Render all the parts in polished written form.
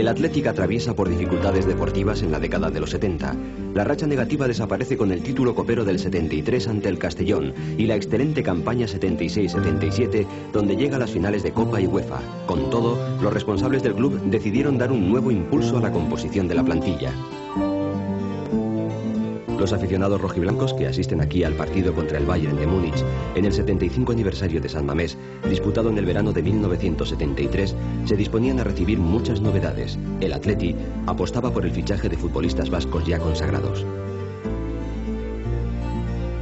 El Athletic atraviesa por dificultades deportivas en la década de los 70. La racha negativa desaparece con el título copero del 73 ante el Castellón y la excelente campaña 76-77, donde llega a las finales de Copa y UEFA. Con todo, los responsables del club decidieron dar un nuevo impulso a la composición de la plantilla. Los aficionados rojiblancos que asisten aquí al partido contra el Bayern de Múnich en el 75 aniversario de San Mamés, disputado en el verano de 1973, se disponían a recibir muchas novedades. El Athletic apostaba por el fichaje de futbolistas vascos ya consagrados.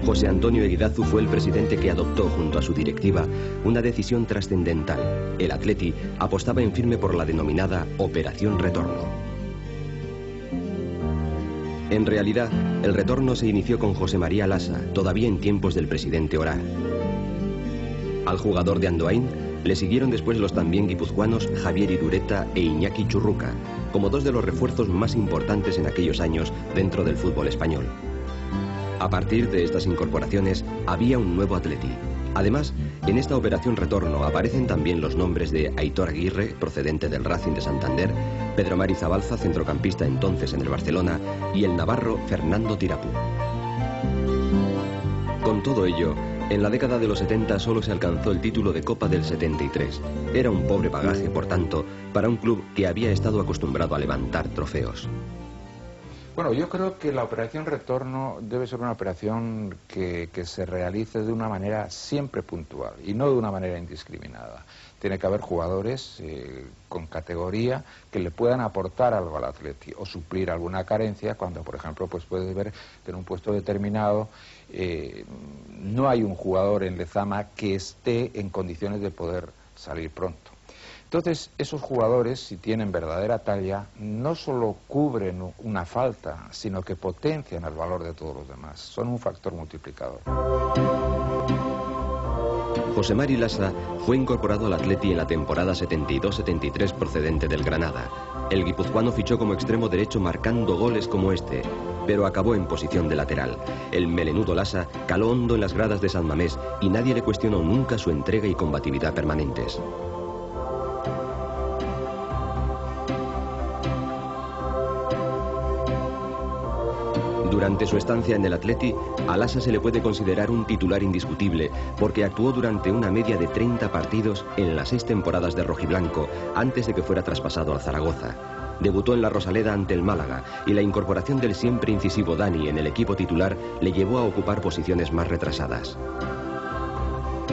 José Antonio Eguidazu fue el presidente que adoptó junto a su directiva una decisión trascendental. El Athletic apostaba en firme por la denominada Operación Retorno. En realidad, el retorno se inició con José María Lasa, todavía en tiempos del presidente Orar. Al jugador de Andoain le siguieron después los también guipuzcoanos Javier Irureta e Iñaki Churruca, como dos de los refuerzos más importantes en aquellos años dentro del fútbol español. A partir de estas incorporaciones había un nuevo Athletic. Además, en esta operación retorno aparecen también los nombres de Aitor Aguirre, procedente del Racing de Santander, Pedro Mari Zabalza, centrocampista entonces en el Barcelona, y el navarro Fernando Tirapú. Con todo ello, en la década de los 70 solo se alcanzó el título de Copa del 73. Era un pobre bagaje, por tanto, para un club que había estado acostumbrado a levantar trofeos. Bueno, yo creo que la operación retorno debe ser una operación que se realice de una manera siempre puntual y no de una manera indiscriminada. Tiene que haber jugadores con categoría que le puedan aportar algo al Athletic o suplir alguna carencia cuando, por ejemplo, pues puedes ver que en un puesto determinado no hay un jugador en Lezama que esté en condiciones de poder salir pronto. Entonces, esos jugadores, si tienen verdadera talla, no solo cubren una falta, sino que potencian el valor de todos los demás. Son un factor multiplicador. José Mari Lasa fue incorporado al Athletic en la temporada 72-73 procedente del Granada. El guipuzcoano fichó como extremo derecho marcando goles como este, pero acabó en posición de lateral. El melenudo Lasa caló hondo en las gradas de San Mamés y nadie le cuestionó nunca su entrega y combatividad permanentes. Durante su estancia en el Athletic, a Lasa se le puede considerar un titular indiscutible porque actuó durante una media de 30 partidos en las 6 temporadas de rojiblanco antes de que fuera traspasado al Zaragoza. Debutó en la Rosaleda ante el Málaga y la incorporación del siempre incisivo Dani en el equipo titular le llevó a ocupar posiciones más retrasadas.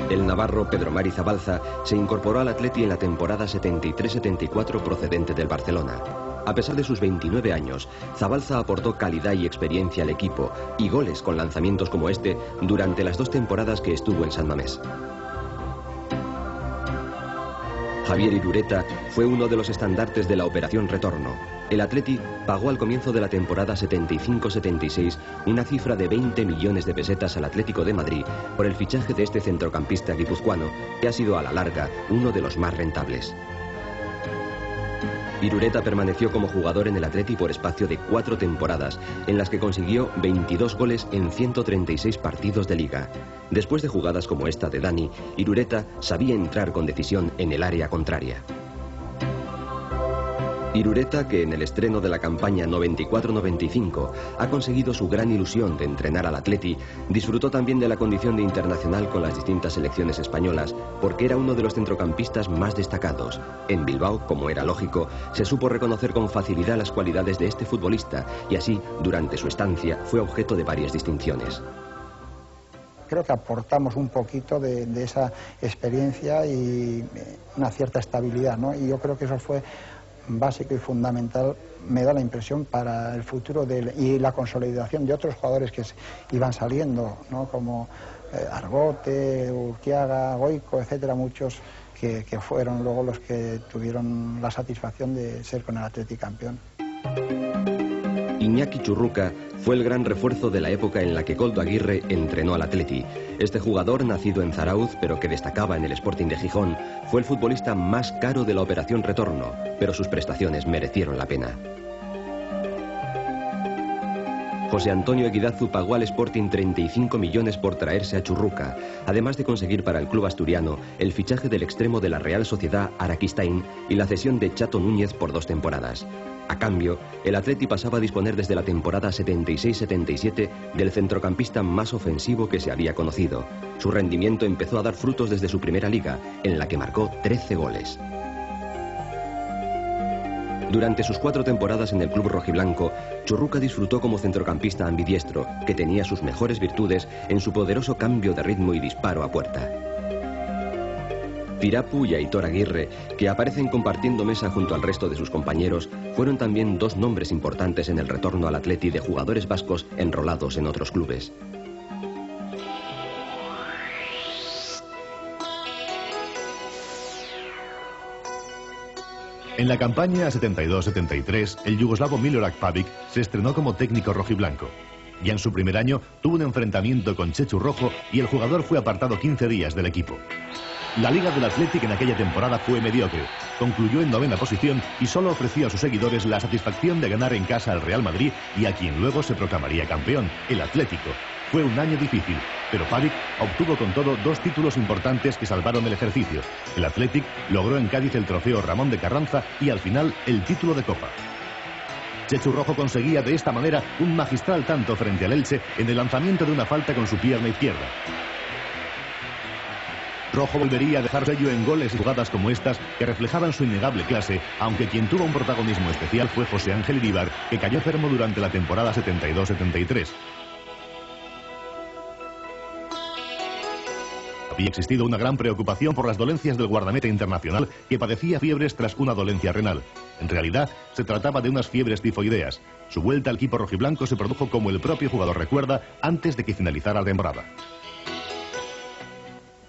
El navarro Pedro Mari Zabalza se incorporó al Athletic en la temporada 73-74 procedente del Barcelona. A pesar de sus 29 años, Zabalza aportó calidad y experiencia al equipo y goles con lanzamientos como este durante las 2 temporadas que estuvo en San Mamés. Javier Irureta fue uno de los estandartes de la Operación Retorno. El Athletic pagó al comienzo de la temporada 75-76 una cifra de 20 millones de pesetas al Atlético de Madrid por el fichaje de este centrocampista guipuzcoano, que ha sido a la larga uno de los más rentables. Irureta permaneció como jugador en el Athletic por espacio de 4 temporadas, en las que consiguió 22 goles en 136 partidos de liga. Después de jugadas como esta de Dani, Irureta sabía entrar con decisión en el área contraria. Irureta, que en el estreno de la campaña 94-95 ha conseguido su gran ilusión de entrenar al Athletic, disfrutó también de la condición de internacional con las distintas selecciones españolas, porque era uno de los centrocampistas más destacados. En Bilbao, como era lógico, se supo reconocer con facilidad las cualidades de este futbolista y así, durante su estancia, fue objeto de varias distinciones. Creo que aportamos un poquito de esa experiencia y una cierta estabilidad, ¿no? Y yo creo que eso fue básico y fundamental, me da la impresión, para el futuro y la consolidación de otros jugadores que iban saliendo, ¿no? Como Argote, Urquiaga, Goico, etcétera, muchos que fueron luego los que tuvieron la satisfacción de ser con el Athletic campeón. Iñaki Churruca fue el gran refuerzo de la época en la que Koldo Aguirre entrenó al Athletic. Este jugador, nacido en Zarauz, pero que destacaba en el Sporting de Gijón, fue el futbolista más caro de la Operación Retorno, pero sus prestaciones merecieron la pena. José Antonio Eguidazu pagó al Sporting 35 millones por traerse a Churruca, además de conseguir para el club asturiano el fichaje del extremo de la Real Sociedad Araquistain y la cesión de Chato Núñez por 2 temporadas. A cambio, el Atleti pasaba a disponer desde la temporada 76-77 del centrocampista más ofensivo que se había conocido. Su rendimiento empezó a dar frutos desde su primera liga, en la que marcó 13 goles. Durante sus 4 temporadas en el club rojiblanco, Churruca disfrutó como centrocampista ambidiestro, que tenía sus mejores virtudes en su poderoso cambio de ritmo y disparo a puerta. Tirapu y Aitor Aguirre, que aparecen compartiendo mesa junto al resto de sus compañeros, fueron también 2 nombres importantes en el retorno al Atleti de jugadores vascos enrolados en otros clubes. En la campaña 72-73, el yugoslavo Milorad Pavic se estrenó como técnico rojiblanco. Ya en su primer año tuvo un enfrentamiento con Chechu Rojo y el jugador fue apartado 15 días del equipo. La Liga del Athletic en aquella temporada fue mediocre. Concluyó en 9ª posición y solo ofreció a sus seguidores la satisfacción de ganar en casa al Real Madrid y a quien luego se proclamaría campeón, el Atlético. Fue un año difícil, pero Pavic obtuvo con todo 2 títulos importantes que salvaron el ejercicio. El Athletic logró en Cádiz el trofeo Ramón de Carranza y al final el título de Copa. Chechu Rojo conseguía de esta manera un magistral tanto frente al Elche en el lanzamiento de una falta con su pierna izquierda. Rojo volvería a dejar sello en goles y jugadas como estas que reflejaban su innegable clase, aunque quien tuvo un protagonismo especial fue José Ángel Iríbar, que cayó enfermo durante la temporada 72-73. Había existido una gran preocupación por las dolencias del guardameta internacional, que padecía fiebres tras una dolencia renal. En realidad, se trataba de unas fiebres tifoideas. Su vuelta al equipo rojiblanco se produjo, como el propio jugador recuerda, antes de que finalizara la temporada.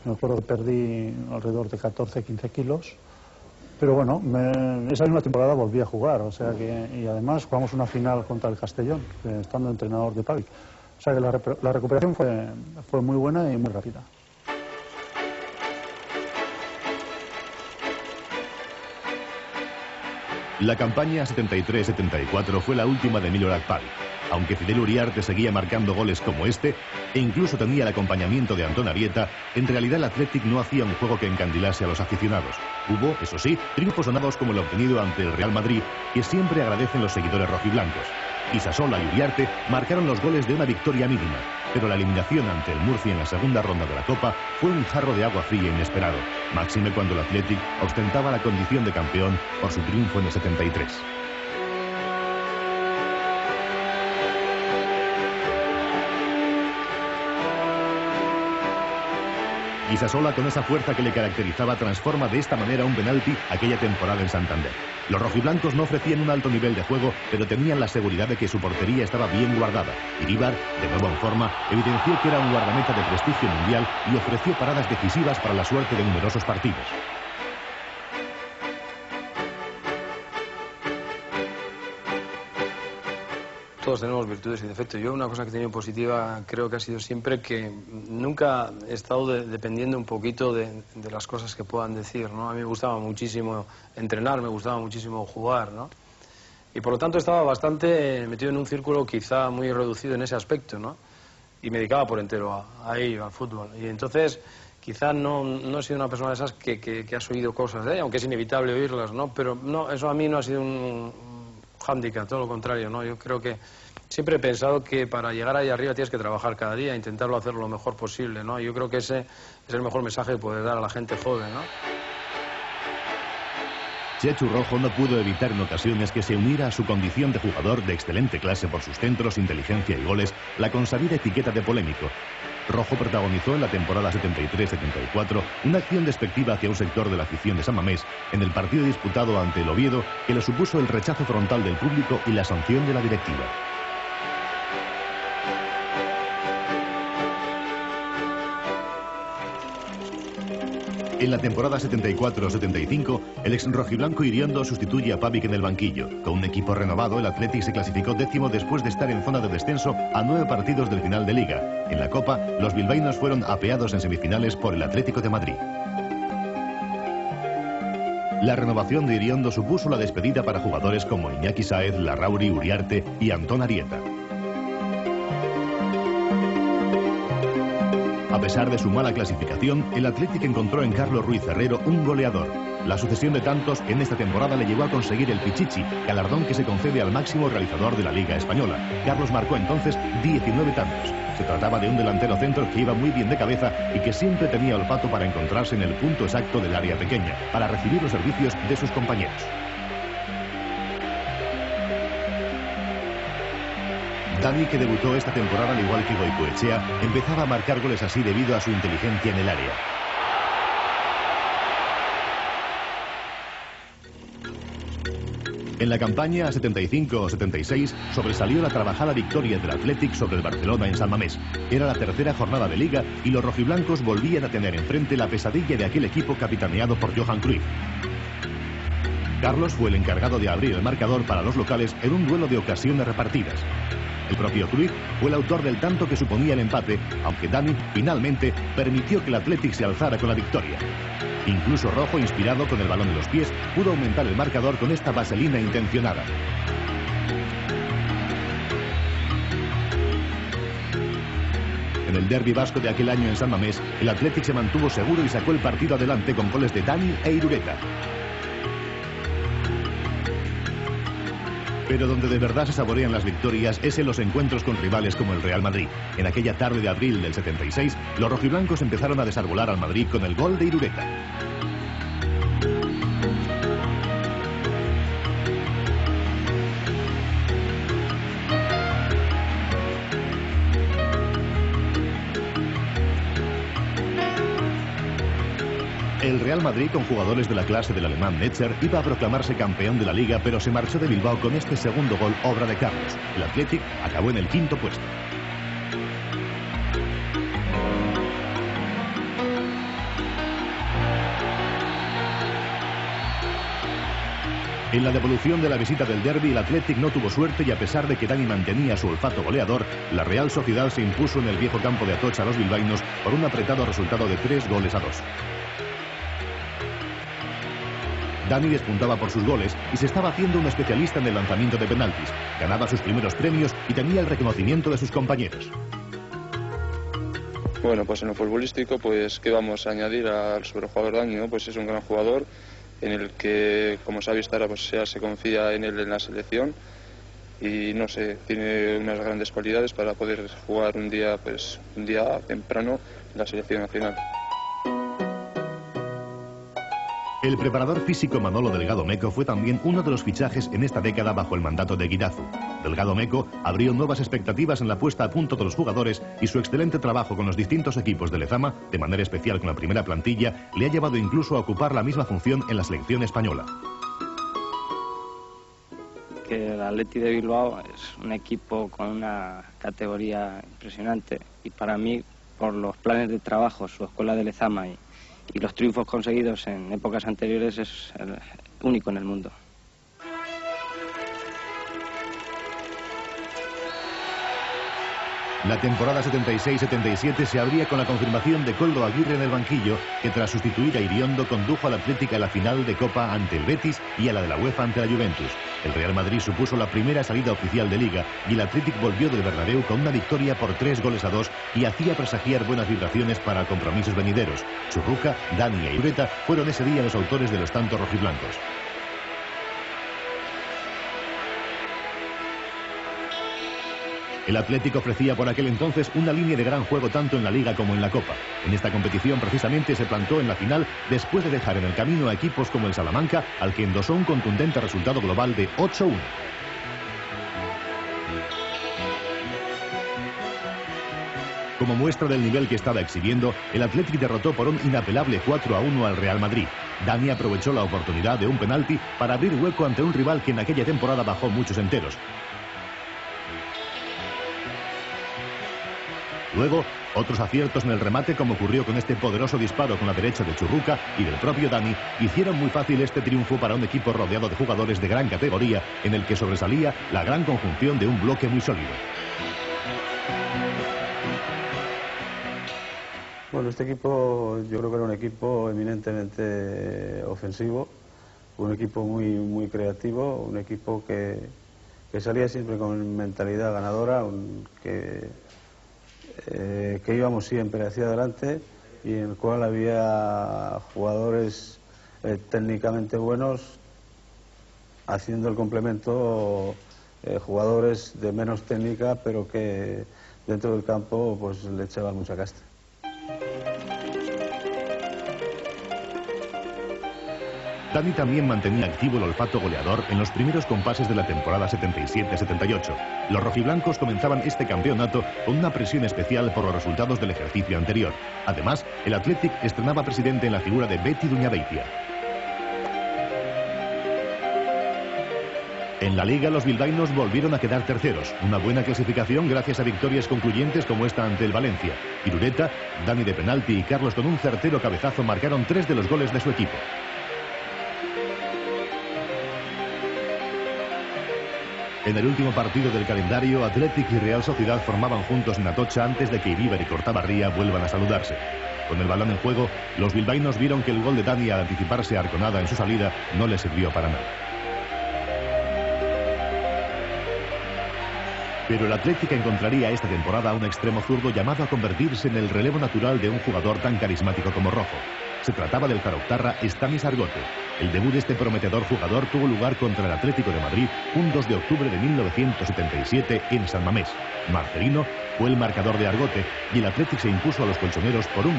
Me acuerdo que perdí alrededor de 14-15 kilos, pero bueno, esa misma temporada volví a jugar, o sea que, y además jugamos una final contra el Castellón, estando entrenador de Pavic. O sea que la recuperación fue muy buena y muy rápida. La campaña 73-74 fue la última de Milorad Pavic. Aunque Fidel Uriarte seguía marcando goles como este, e incluso tenía el acompañamiento de Antón Arieta, en realidad el Athletic no hacía un juego que encandilase a los aficionados. Hubo, eso sí, triunfos sonados como el obtenido ante el Real Madrid, que siempre agradecen los seguidores rojiblancos. Isasola y Uriarte marcaron los goles de una victoria mínima, pero la eliminación ante el Murcia en la segunda ronda de la Copa fue un jarro de agua fría inesperado, máxime cuando el Athletic ostentaba la condición de campeón por su triunfo en el 73. Isasola, con esa fuerza que le caracterizaba, transforma de esta manera un penalti aquella temporada en Santander. Los rojiblancos no ofrecían un alto nivel de juego, pero tenían la seguridad de que su portería estaba bien guardada. Iríbar, de nuevo en forma, evidenció que era un guardameta de prestigio mundial y ofreció paradas decisivas para la suerte de numerosos partidos. Todos tenemos virtudes y defectos. Yo una cosa que he tenido positiva creo que ha sido siempre que nunca he estado dependiendo un poquito de las cosas que puedan decir, ¿no? A mí me gustaba muchísimo entrenar, me gustaba muchísimo jugar, ¿no? Y por lo tanto estaba bastante metido en un círculo quizá muy reducido en ese aspecto, ¿no? Y me dedicaba por entero a ello, al fútbol. Y entonces quizá no he sido una persona de esas que has oído cosas de ella, aunque es inevitable oírlas, ¿no? Pero no, eso a mí no ha sido un hándicap, todo lo contrario, ¿no? Yo creo que siempre he pensado que para llegar ahí arriba tienes que trabajar cada día, intentarlo hacer lo mejor posible, ¿no? Yo creo que ese es el mejor mensaje que poder dar a la gente joven, ¿no? Chechu Rojo no pudo evitar en ocasiones que se uniera a su condición de jugador de excelente clase por sus centros, inteligencia y goles la consabida etiqueta de polémico. Rojo protagonizó en la temporada 73-74 una acción despectiva hacia un sector de la afición de San Mamés en el partido disputado ante el Oviedo, que le supuso el rechazo frontal del público y la sanción de la directiva. En la temporada 74-75, el ex rojiblanco Iriondo sustituye a Pavic en el banquillo. Con un equipo renovado, el Athletic se clasificó 10º después de estar en zona de descenso a 9 partidos del final de Liga. En la Copa, los bilbaínos fueron apeados en semifinales por el Atlético de Madrid. La renovación de Iriondo supuso la despedida para jugadores como Iñaki Sáez, Larrauri, Uriarte y Antón Arieta. A pesar de su mala clasificación, el Athletic encontró en Carlos Ruiz Herrero un goleador. La sucesión de tantos en esta temporada le llevó a conseguir el Pichichi, galardón que se concede al máximo realizador de la Liga Española. Carlos marcó entonces 19 tantos. Se trataba de un delantero centro que iba muy bien de cabeza y que siempre tenía olfato para encontrarse en el punto exacto del área pequeña, para recibir los servicios de sus compañeros. Dani, que debutó esta temporada al igual que Goicoechea, empezaba a marcar goles así debido a su inteligencia en el área. En la campaña 75-76 sobresalió la trabajada victoria del Athletic sobre el Barcelona en San Mamés. Era la tercera jornada de Liga y los rojiblancos volvían a tener enfrente la pesadilla de aquel equipo capitaneado por Johan Cruyff. Carlos fue el encargado de abrir el marcador para los locales en un duelo de ocasiones repartidas. El propio Cruyff fue el autor del tanto que suponía el empate, aunque Dani finalmente permitió que el Athletic se alzara con la victoria. Incluso Rojo, inspirado con el balón en los pies, pudo aumentar el marcador con esta vaselina intencionada. En el derbi vasco de aquel año en San Mamés, el Athletic se mantuvo seguro y sacó el partido adelante con goles de Dani e Irureta. Pero donde de verdad se saborean las victorias es en los encuentros con rivales como el Real Madrid. En aquella tarde de abril del 76, los rojiblancos empezaron a desarbolar al Madrid con el gol de Irureta. El Real Madrid, con jugadores de la clase del alemán Netzer, iba a proclamarse campeón de la Liga, pero se marchó de Bilbao con este segundo gol, obra de Carlos. El Athletic acabó en el quinto puesto. En la devolución de la visita del derbi, el Athletic no tuvo suerte y a pesar de que Dani mantenía su olfato goleador, la Real Sociedad se impuso en el viejo campo de Atocha a los bilbaínos por un apretado resultado de 3-2. Dani despuntaba por sus goles y se estaba haciendo un especialista en el lanzamiento de penaltis. Ganaba sus primeros premios y tenía el reconocimiento de sus compañeros. Bueno, pues en lo futbolístico, pues ¿qué vamos a añadir al superjugador Dani, ¿no? Pues es un gran jugador en el que, como se ha visto ahora, pues ya se confía en él en la selección y no sé, tiene unas grandes cualidades para poder jugar un día temprano en la selección nacional. El preparador físico Manolo Delgado Meco fue también uno de los fichajes en esta década bajo el mandato de Guidazu. Delgado Meco abrió nuevas expectativas en la puesta a punto de los jugadores y su excelente trabajo con los distintos equipos de Lezama, de manera especial con la primera plantilla, le ha llevado incluso a ocupar la misma función en la selección española. Que el Athletic de Bilbao es un equipo con una categoría impresionante y para mí, por los planes de trabajo, su escuela de Lezama y los triunfos conseguidos en épocas anteriores, es único en el mundo. La temporada 76-77 se abría con la confirmación de Koldo Aguirre en el banquillo, que tras sustituir a Iriondo condujo al Athletic a la final de Copa ante el Betis y a la de la UEFA ante la Juventus. El Real Madrid supuso la primera salida oficial de Liga y el Athletic volvió del Bernabéu con una victoria por 3-2 y hacía presagiar buenas vibraciones para compromisos venideros. Churruca, Dani e Irureta fueron ese día los autores de los tantos rojiblancos. El Athletic ofrecía por aquel entonces una línea de gran juego tanto en la Liga como en la Copa. En esta competición precisamente se plantó en la final después de dejar en el camino a equipos como el Salamanca, al que endosó un contundente resultado global de 8-1. Como muestra del nivel que estaba exhibiendo, el Athletic derrotó por un inapelable 4-1 al Real Madrid. Dani aprovechó la oportunidad de un penalti para abrir hueco ante un rival que en aquella temporada bajó muchos enteros. Luego, otros aciertos en el remate, como ocurrió con este poderoso disparo con la derecha de Churruca y del propio Dani, hicieron muy fácil este triunfo para un equipo rodeado de jugadores de gran categoría, en el que sobresalía la gran conjunción de un bloque muy sólido. Bueno, este equipo yo creo que era un equipo eminentemente ofensivo, un equipo muy creativo, un equipo que salía siempre con mentalidad ganadora, que que íbamos siempre hacia adelante y en el cual había jugadores técnicamente buenos haciendo el complemento, jugadores de menos técnica pero que dentro del campo pues le echaban mucha casta. Dani también mantenía activo el olfato goleador en los primeros compases de la temporada 77-78. Los rojiblancos comenzaban este campeonato con una presión especial por los resultados del ejercicio anterior. Además, el Athletic estrenaba presidente en la figura de Beti Duñabeitia. En la Liga, los bilbaínos volvieron a quedar terceros. Una buena clasificación gracias a victorias concluyentes como esta ante el Valencia. Irureta, Dani de penalti y Carlos con un certero cabezazo marcaron 3 de los goles de su equipo. En el último partido del calendario, Athletic y Real Sociedad formaban juntos en Atocha antes de que Iríbar y Cortabarría vuelvan a saludarse. Con el balón en juego, los bilbaínos vieron que el gol de Dani al anticiparse a Arconada en su salida no le sirvió para nada. Pero el Athletic encontraría esta temporada a un extremo zurdo llamado a convertirse en el relevo natural de un jugador tan carismático como Rojo. Se trataba del jaroctarra Stanis Argote. El debut de este prometedor jugador tuvo lugar contra el Atlético de Madrid un 2 de octubre de 1977 en San Mamés. Marcelino fue el marcador de Argote y el Athletic se impuso a los colchoneros por 1-0.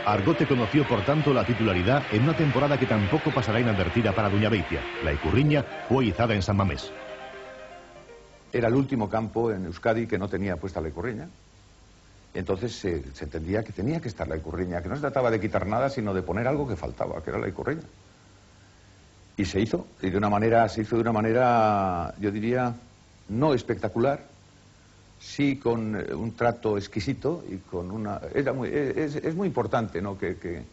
Argote conoció por tanto la titularidad en una temporada que tampoco pasará inadvertida para Duñabeitia. La Icurriña fue izada en San Mamés. Era el último campo en Euskadi que no tenía puesta la Icurriña. Entonces se entendía que tenía que estar la Icurriña, que no se trataba de quitar nada, sino de poner algo que faltaba, que era la Icurriña. Y se hizo, y se hizo de una manera, yo diría, no espectacular, sí con un trato exquisito y con una... Es muy importante, ¿no?, que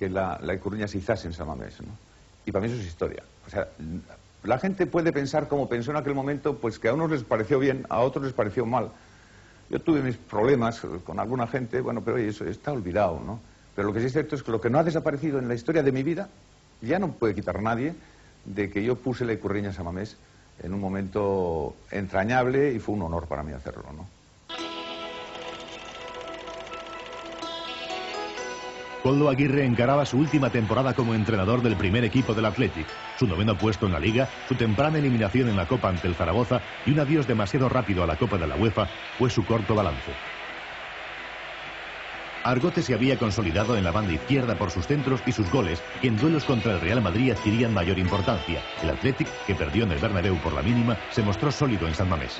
la Icurriña se izase en San Mamés, ¿no? Y para mí eso es historia. O sea, la gente puede pensar como pensó en aquel momento, pues que a unos les pareció bien, a otros les pareció mal. Yo tuve mis problemas con alguna gente, bueno, pero oye, eso está olvidado, ¿no? Pero lo que sí es cierto es que lo que no ha desaparecido en la historia de mi vida, ya no puede quitar nadie, de que yo puse la Icurriña en San Mamés en un momento entrañable y fue un honor para mí hacerlo, ¿no? Koldo Aguirre encaraba su última temporada como entrenador del primer equipo del Athletic. Su 9º puesto en la Liga, su temprana eliminación en la Copa ante el Zaragoza y un adiós demasiado rápido a la Copa de la UEFA fue su corto balance. Argote se había consolidado en la banda izquierda por sus centros y sus goles, que en duelos contra el Real Madrid adquirían mayor importancia. El Athletic, que perdió en el Bernabéu por la mínima, se mostró sólido en San Mamés.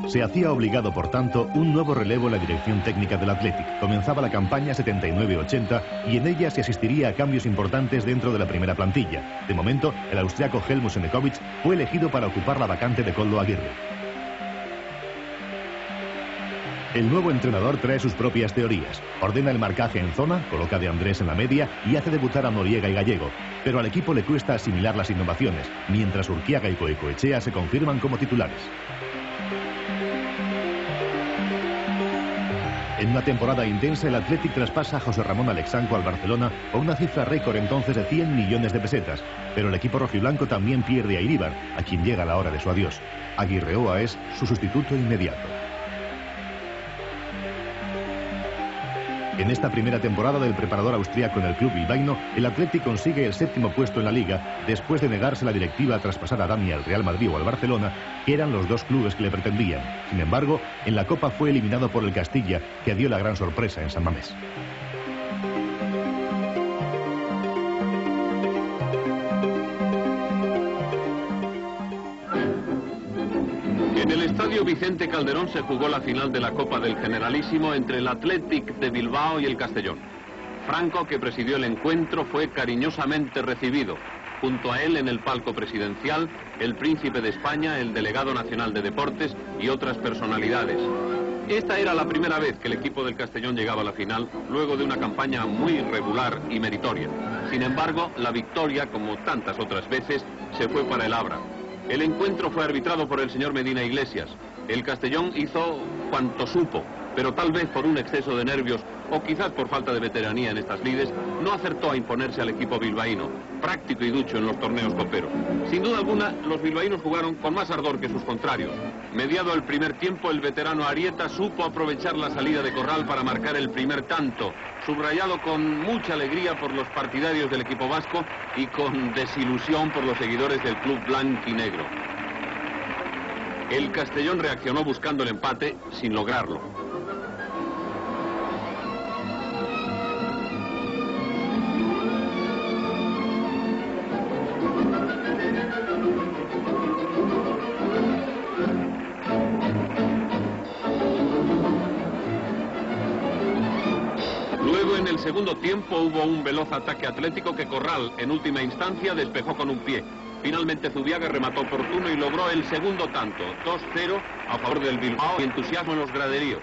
Se hacía obligado, por tanto, un nuevo relevo en la dirección técnica del Athletic. Comenzaba la campaña 79-80 y en ella se asistiría a cambios importantes dentro de la primera plantilla. De momento, el austriaco Helmut Senekovic fue elegido para ocupar la vacante de Koldo Aguirre. El nuevo entrenador trae sus propias teorías. Ordena el marcaje en zona, coloca de Andrés en la media y hace debutar a Noriega y Gallego. Pero al equipo le cuesta asimilar las innovaciones, mientras Urquiaga y Coecoechea se confirman como titulares. En una temporada intensa, el Athletic traspasa a José Ramón Alexanco al Barcelona con una cifra récord entonces de 100 millones de pesetas. Pero el equipo rojiblanco también pierde a Iríbar, a quien llega la hora de su adiós. Aguirreoa es su sustituto inmediato. En esta primera temporada del preparador austríaco en el club bilbaíno, el Athletic consigue el 7º puesto en la Liga, después de negarse la directiva a traspasar a Dani al Real Madrid o al Barcelona, que eran los dos clubes que le pretendían. Sin embargo, en la Copa fue eliminado por el Castilla, que dio la gran sorpresa en San Mamés. En el estadio Vicente Calderón se jugó la final de la Copa del Generalísimo entre el Athletic de Bilbao y el Castellón. Franco, que presidió el encuentro, fue cariñosamente recibido. Junto a él, en el palco presidencial, el príncipe de España, el delegado nacional de deportes y otras personalidades. Esta era la primera vez que el equipo del Castellón llegaba a la final, luego de una campaña muy irregular y meritoria. Sin embargo, la victoria, como tantas otras veces, se fue para el Abra. El encuentro fue arbitrado por el señor Medina Iglesias. El Castellón hizo cuanto supo, pero tal vez por un exceso de nervios o quizás por falta de veteranía en estas lides, no acertó a imponerse al equipo bilbaíno, práctico y ducho en los torneos coperos. Sin duda alguna, los bilbaínos jugaron con más ardor que sus contrarios. Mediado el primer tiempo, el veterano Arieta supo aprovechar la salida de Corral para marcar el primer tanto, subrayado con mucha alegría por los partidarios del equipo vasco y con desilusión por los seguidores del club blanquinegro. El Castellón reaccionó buscando el empate sin lograrlo. Luego, en el segundo tiempo, hubo un veloz ataque atlético que Corral, en última instancia, despejó con un pie. Finalmente Zubiaga remató oportuno y logró el segundo tanto, 2-0 a favor del Bilbao, y entusiasmo en los graderíos.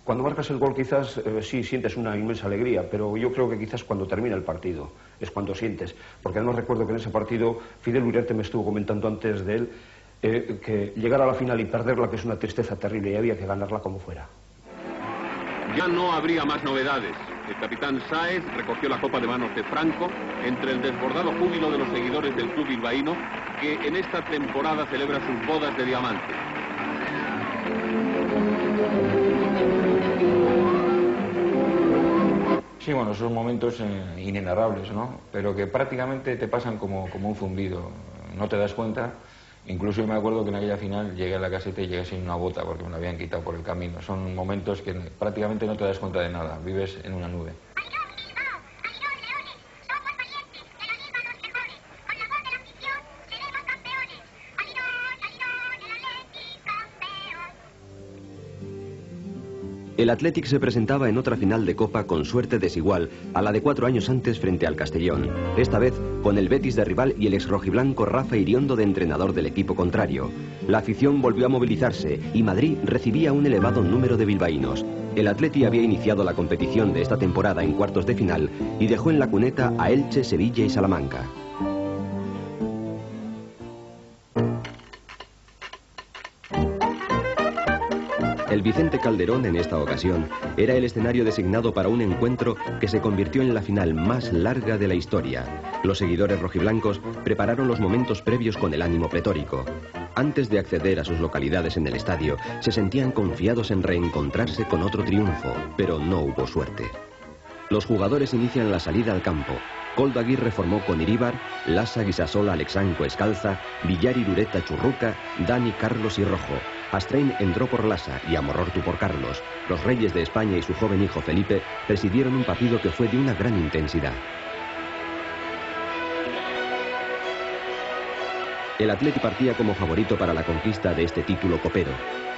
Cuando marcas el gol quizás sí sientes una inmensa alegría, pero yo creo que quizás cuando termina el partido es cuando sientes. Porque además recuerdo que en ese partido Fidel Uriarte me estuvo comentando antes de él que llegar a la final y perderla, que es una tristeza terrible, y había que ganarla como fuera. Ya no habría más novedades. El capitán Sáez recogió la copa de manos de Franco entre el desbordado júbilo de los seguidores del club bilbaíno, que en esta temporada celebra sus bodas de diamante. Sí, bueno, son momentos inenarrables, ¿no? Pero que prácticamente te pasan como un zumbido. No te das cuenta. Incluso yo me acuerdo que en aquella final llegué a la caseta y llegué sin una bota porque me la habían quitado por el camino. Son momentos que prácticamente no te das cuenta de nada, vives en una nube. El Athletic se presentaba en otra final de Copa con suerte desigual a la de 4 años antes frente al Castellón, esta vez con el Betis de rival y el exrojiblanco Rafa Iriondo de entrenador del equipo contrario. La afición volvió a movilizarse y Madrid recibía un elevado número de bilbaínos. El Athletic había iniciado la competición de esta temporada en cuartos de final y dejó en la cuneta a Elche, Sevilla y Salamanca. El Vicente Calderón, en esta ocasión, era el escenario designado para un encuentro que se convirtió en la final más larga de la historia. Los seguidores rojiblancos prepararon los momentos previos con el ánimo pletórico. Antes de acceder a sus localidades en el estadio, se sentían confiados en reencontrarse con otro triunfo, pero no hubo suerte. Los jugadores inician la salida al campo. Koldo Aguirre formó con Iríbar, Lassa, Guisasola, Alexanco, Escalza, Villar, Irureta, Churruca, Dani, Carlos y Rojo. Astrain entró por Lassa y Amorortu por Carlos. Los reyes de España y su joven hijo Felipe presidieron un partido que fue de una gran intensidad. El Athletic partía como favorito para la conquista de este título copero.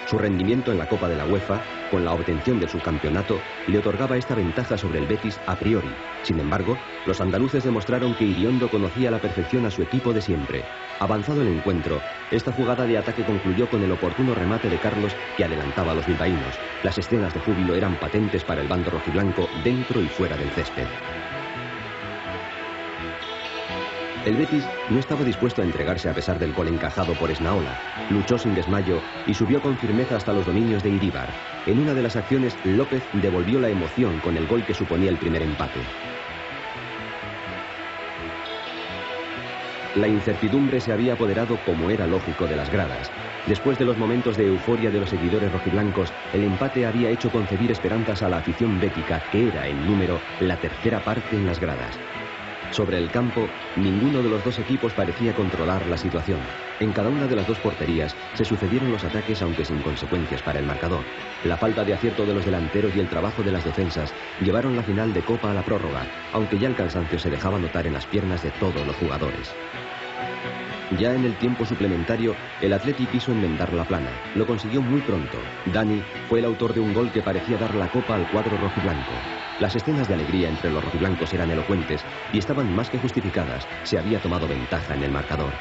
Su rendimiento en la Copa de la UEFA, con la obtención del subcampeonato, le otorgaba esta ventaja sobre el Betis a priori. Sin embargo, los andaluces demostraron que Iriondo conocía a la perfección a su equipo de siempre. Avanzado el encuentro, esta jugada de ataque concluyó con el oportuno remate de Carlos que adelantaba a los bilbaínos. Las escenas de júbilo eran patentes para el bando rojiblanco dentro y fuera del césped. El Betis no estaba dispuesto a entregarse a pesar del gol encajado por Esnaola. Luchó sin desmayo y subió con firmeza hasta los dominios de Iríbar. En una de las acciones, López devolvió la emoción con el gol que suponía el primer empate. La incertidumbre se había apoderado, como era lógico, de las gradas. Después de los momentos de euforia de los seguidores rojiblancos, el empate había hecho concebir esperanzas a la afición bética, que era, en número, la tercera parte en las gradas. Sobre el campo, ninguno de los dos equipos parecía controlar la situación. En cada una de las dos porterías se sucedieron los ataques, aunque sin consecuencias para el marcador. La falta de acierto de los delanteros y el trabajo de las defensas llevaron la final de Copa a la prórroga, aunque ya el cansancio se dejaba notar en las piernas de todos los jugadores. Ya en el tiempo suplementario, el Athletic quiso enmendar la plana. Lo consiguió muy pronto. Dani fue el autor de un gol que parecía dar la copa al cuadro rojiblanco. Las escenas de alegría entre los rojiblancos eran elocuentes y estaban más que justificadas. Se había tomado ventaja en el marcador.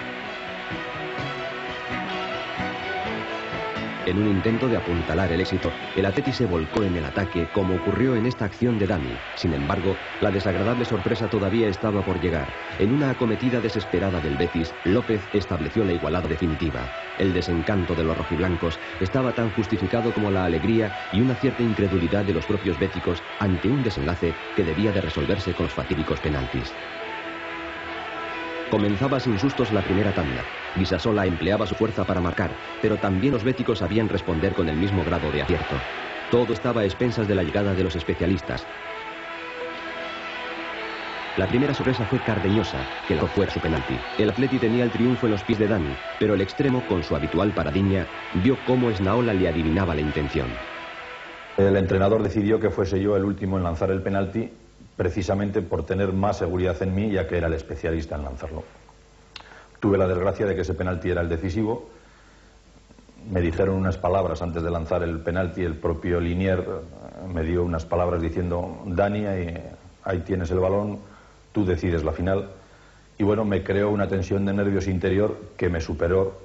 En un intento de apuntalar el éxito, el Atleti se volcó en el ataque, como ocurrió en esta acción de Dani. Sin embargo, la desagradable sorpresa todavía estaba por llegar. En una acometida desesperada del Betis, López estableció la igualada definitiva. El desencanto de los rojiblancos estaba tan justificado como la alegría y una cierta incredulidad de los propios béticos ante un desenlace que debía de resolverse con los fatídicos penaltis. Comenzaba sin sustos la primera tanda. Visasola empleaba su fuerza para marcar, pero también los béticos sabían responder con el mismo grado de acierto. Todo estaba a expensas de la llegada de los especialistas. La primera sorpresa fue Cardeñosa, que lanzó fuera su penalti. El Atleti tenía el triunfo en los pies de Dani, pero el extremo, con su habitual paradiña, vio cómo Esnaola le adivinaba la intención. El entrenador decidió que fuese yo el último en lanzar el penalti, precisamente por tener más seguridad en mí, ya que era el especialista en lanzarlo. Tuve la desgracia de que ese penalti era el decisivo. Me dijeron unas palabras antes de lanzar el penalti, el propio Linier me dio unas palabras diciendo: Dani, ahí tienes el balón, tú decides la final. Y bueno, me creó una tensión de nervios interior que me superó,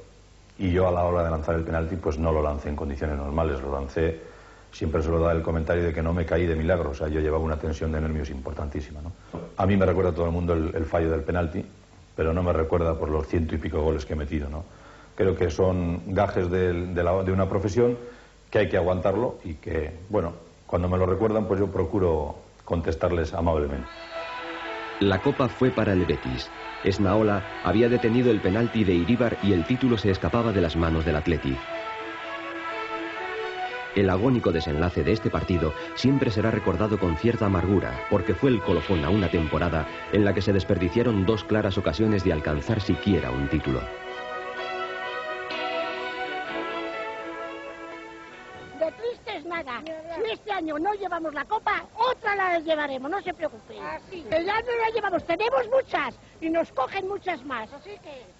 y yo a la hora de lanzar el penalti pues no lo lancé en condiciones normales, lo lancé. Siempre se lo da el comentario de que no me caí de milagro, o sea, yo llevaba una tensión de nervios importantísima, ¿no? A mí me recuerda a todo el mundo el fallo del penalti, pero no me recuerda por los 100 y pico goles que he metido, ¿no? Creo que son gajes de una profesión que hay que aguantarlo y que, bueno, cuando me lo recuerdan, pues yo procuro contestarles amablemente. La copa fue para el Betis. Esnaola había detenido el penalti de Iríbar y el título se escapaba de las manos del Atleti. El agónico desenlace de este partido siempre será recordado con cierta amargura, porque fue el colofón a una temporada en la que se desperdiciaron dos claras ocasiones de alcanzar siquiera un título. De tristes nada. Si este año no llevamos la copa, otra la llevaremos, no se preocupen. Que ya no la llevamos, tenemos muchas y nos cogen muchas más, así que...